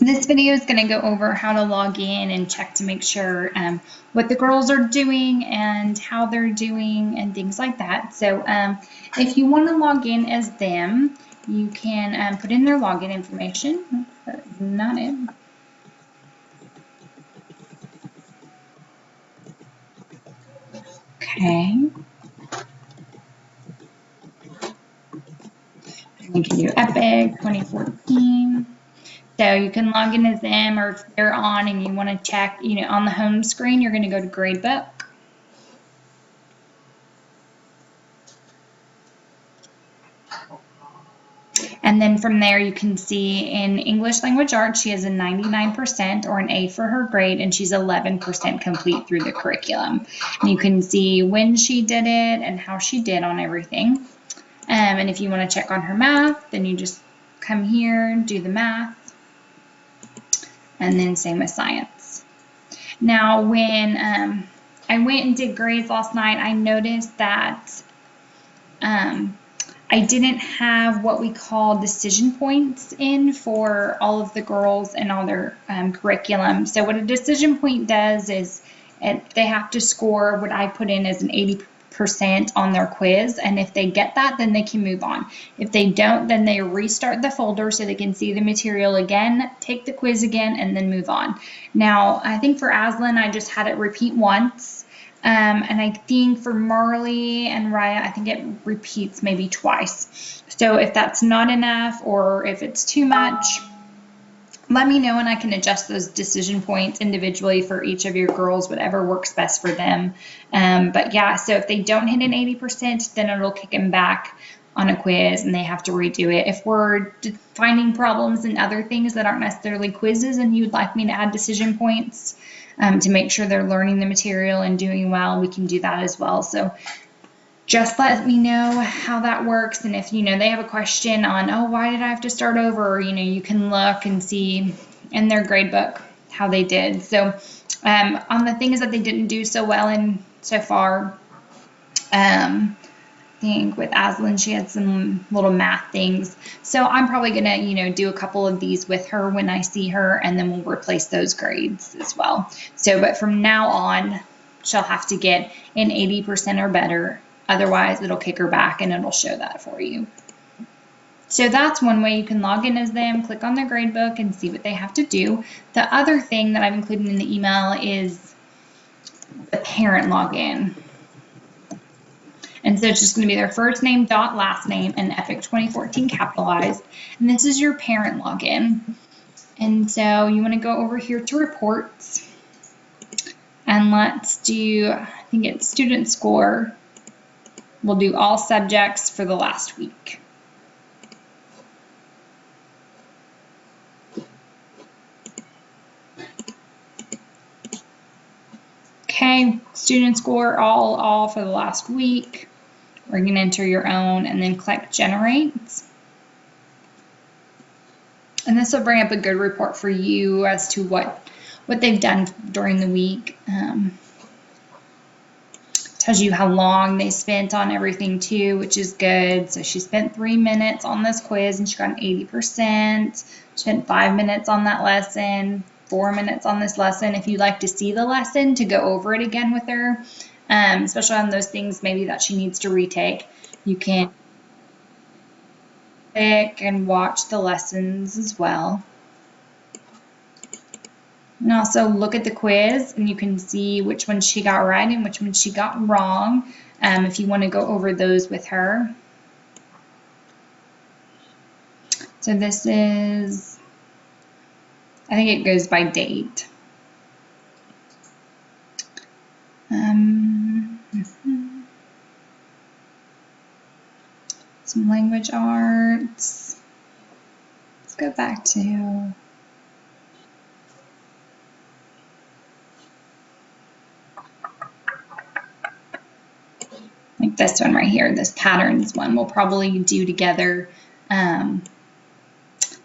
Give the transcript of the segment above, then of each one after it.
This video is going to go over how to log in and check to make sure what the girls are doing and how they're doing and things like that. So if you want to log in as them, you can put in their login information. Not it. Okay. You can do Epic 2014. So you can log in as them, or if they're on and you want to check, on the home screen, you're going to go to Gradebook. And then from there, you can see in English Language Arts, she has a 99% or an A for her grade, and she's 11% complete through the curriculum. And you can see when she did it and how she did on everything. And if you want to check on her math, then you just come here, do the math, and then same with science. Now, when I went and did grades last night, I noticed that I didn't have what we call decision points in for all of the girls and all their curriculum. So what a decision point does is they have to score what I put in as an 80% on their quiz, and if they get that, then they can move on. If they don't, then they restart the folder so they can see the material again, take the quiz again, and then move on. Now, I think for Aslan, I just had it repeat once. And I think for Marley and Raya, I think it repeats maybe twice. So if that's not enough or if it's too much, let me know and I can adjust those decision points individually for each of your girls, whatever works best for them. But yeah, so if they don't hit an 80%, then it'll kick them back on a quiz and they have to redo it. If we're finding problems in other things that aren't necessarily quizzes and you'd like me to add decision points, to make sure they're learning the material and doing well, we can do that as well. So just let me know how that works. And if, they have a question on, oh, why did I have to start over? You can look and see in their grade book how they did. So on the things that they didn't do so well in so far, I think with Aslan, she had some little math things. So I'm probably going to, do a couple of these with her when I see her, and then we'll replace those grades as well. So, but from now on, she'll have to get an 80% or better. Otherwise, it'll kick her back and it'll show that for you. So that's one way you can log in as them, click on their grade book and see what they have to do. The other thing that I've included in the email is the parent login. And so it's just going to be their first name dot last name and Epic 2014 capitalized. And this is your parent login. And so you want to go over here to reports. And let's do, I think it's student score. We'll do all subjects for the last week. Okay, student score all for the last week. We're going to enter your own and then click generate. And this will bring up a good report for you as to what they've done during the week. Tells you how long they spent on everything too, which is good. So she spent 3 minutes on this quiz and she got an 80%. She spent 5 minutes on that lesson, 4 minutes on this lesson. If you'd like to see the lesson to go over it again with her, especially on those things maybe that she needs to retake, you can click and watch the lessons as well. And also look at the quiz and you can see which one she got right and which one she got wrong, if you want to go over those with her. So this is, I think it goes by date. Some language arts. Let's go back to like this one right here, this patterns one we'll probably do together,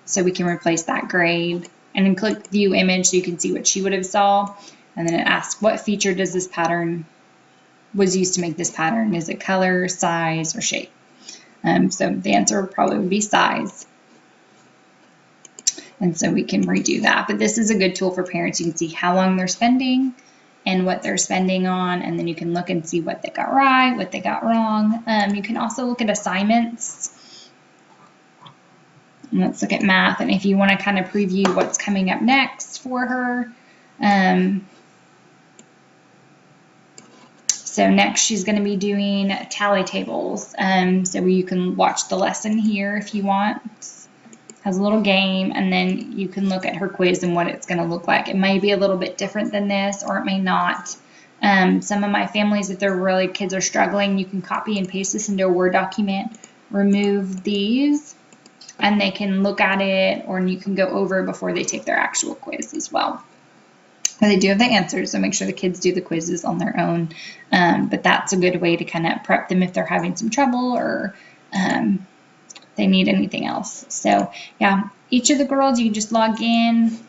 so we can replace that grade. And then click view image so you can see what she would have saw. And then it asks what feature does this pattern was used to make this pattern. Is it color, size, or shape? So the answer probably would be size. And so we can redo that. But this is a good tool for parents. You can see how long they're spending and what they're spending on, and then you can look and see what they got right, what they got wrong. You can also look at assignments. And let's look at math, and if you want to kind of preview what's coming up next for her. So next she's going to be doing tally tables. So you can watch the lesson here if you want. Has a little game, and then you can look at her quiz and what it's going to look like. It may be a little bit different than this, or it may not. Some of my families, if they're really, kids are struggling, you can copy and paste this into a Word document, remove these, and they can look at it, or you can go over before they take their actual quiz as well. And they do have the answers, so make sure the kids do the quizzes on their own. But that's a good way to kind of prep them if they're having some trouble or they need anything else. So yeah, each of the girls, you can just log in.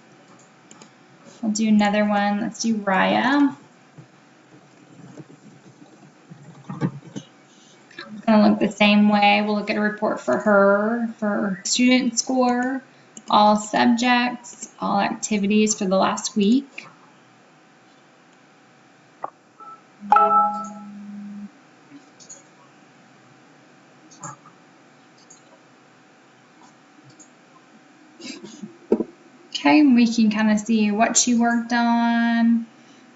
I'll do another one. Let's do Raya. It's gonna look the same way. We'll look at a report for her, for student score, all subjects, all activities for the last week. Okay, we can kind of see what she worked on.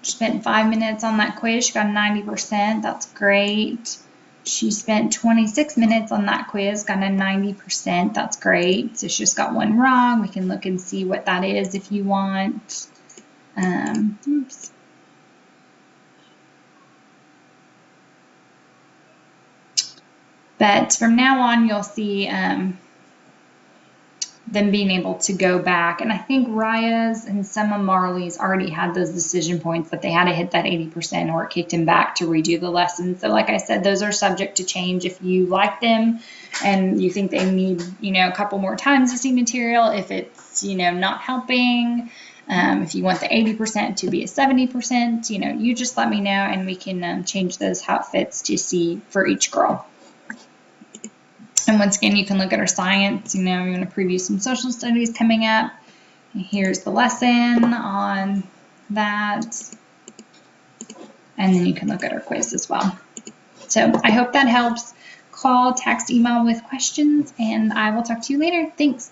She spent 5 minutes on that quiz. She got 90%. That's great. She spent 26 minutes on that quiz, got a 90%. That's great. So she just got one wrong. We can look and see what that is if you want. Oops. But from now on, you'll see them being able to go back. And I think Raya's and some of Marley's already had those decision points that they had to hit that 80% or it kicked him back to redo the lesson. So like I said, those are subject to change if you like them and you think they need, a couple more times to see material, if it's, not helping. If you want the 80% to be a 70%, you just let me know and we can change those how it fits to see for each girl. And once again, you can look at our science, you want to preview some social studies coming up. And here's the lesson on that. And then you can look at our quiz as well. So I hope that helps. Call, text, email with questions, and I will talk to you later. Thanks.